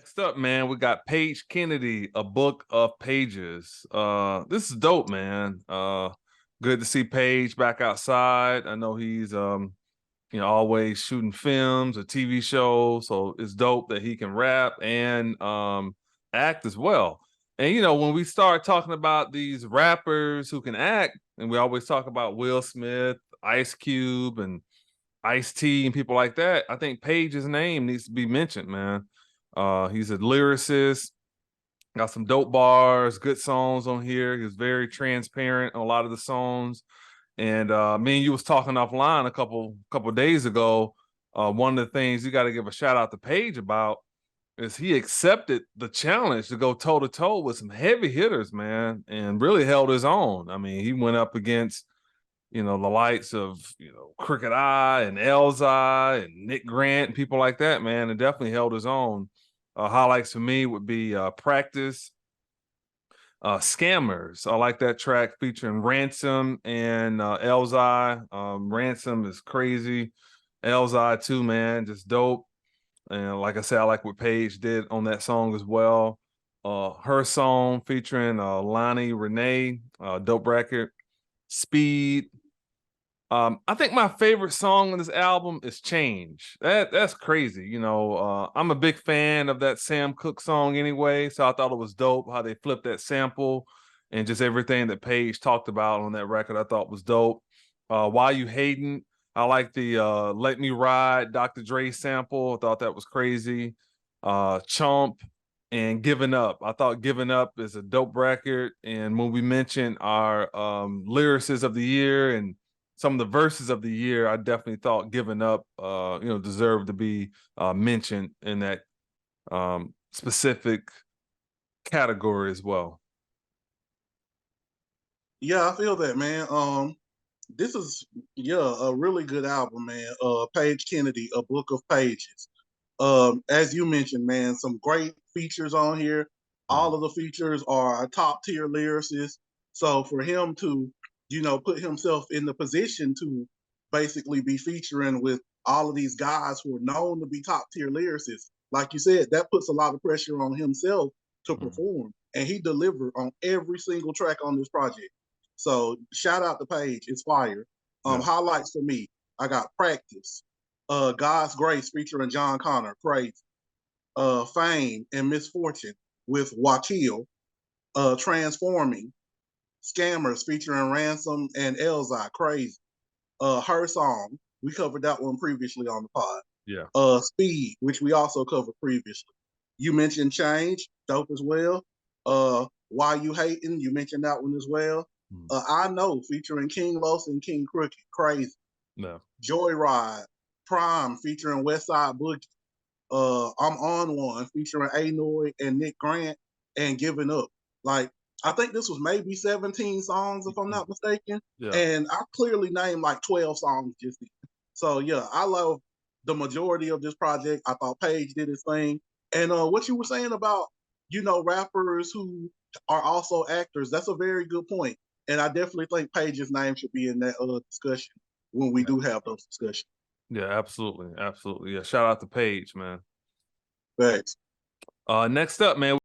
Next up, man, we got Pagekennedy, A Book of Pages. This is dope, man. Good to see Page back outside. I know he's always shooting films or TV shows, so it's dope that he can rap and act as well. And when we start talking about these rappers who can act, and we always talk about Will Smith, Ice Cube, and Ice-T and people like that, I think Page's name needs to be mentioned, man. He's a lyricist, got some dope bars, good songs on here. He's very transparent on a lot of the songs. And me and you was talking offline a couple days ago. One of the things you got to give a shout out to Page about is he accepted the challenge to go toe to toe with some heavy hitters, man, and really held his own. I mean, he went up against the likes of Crooked Eye and Elzai and Nick Grant and people like that, man, and definitely held his own. Highlights for me would be Practice, Scammers. I like that track featuring Ransom and Elzai. Ransom is crazy. Elzai too, man, just dope. And like I said, I like what Paige did on that song as well. Her song featuring Lonnie Renee, dope record. Speed. I think my favorite song on this album is Change. That's crazy. I'm a big fan of that Sam Cooke song anyway, so I thought it was dope how they flipped that sample and just everything that Page talked about on that record I thought was dope. Why You Hating? I like the Let Me Ride Dr. Dre sample. I thought that was crazy. Chomp and Giving Up. I thought Giving Up is a dope record. And when we mentioned our lyricists of the year and some of the verses of the year, I definitely thought Giving Up, deserved to be mentioned in that specific category as well. Yeah, I feel that, man. This is a really good album, man. Pagekennedy, A Book of Pages. As you mentioned, man, some great features on here. All of the features are top tier lyricists. So for him to, put himself in the position to basically be featuring with all of these guys who are known to be top tier lyricists, like you said, that puts a lot of pressure on himself to perform. And he delivered on every single track on this project. So shout out to Page, it's fire. Highlights for me, I got Practice, God's Grace featuring John Connor, crazy. Fame and Misfortune with Wakil, Transforming, Scammers featuring Ransom and Elzai, crazy. Her Song, we covered that one previously on the pod. Yeah. Speed, which we also covered previously. You mentioned Change, dope as well. Why You Hating, you mentioned that one as well. I Know, featuring King Los and King Crooked, crazy. No. Joyride, Prime, featuring Westside Boogie. I'm On One, featuring A-Noy and Nick Grant, and Giving Up. Like, I think this was maybe 17 songs, if I'm not mistaken. Yeah. And I clearly named like 12 songs just then. So, yeah, I love the majority of this project. I thought Page did his thing. And what you were saying about, rappers who are also actors, that's a very good point. And I definitely think Page's name should be in that discussion when we do have those discussions. Yeah, absolutely. Absolutely. Yeah. Shout out to Page, man. Thanks. Next up, man.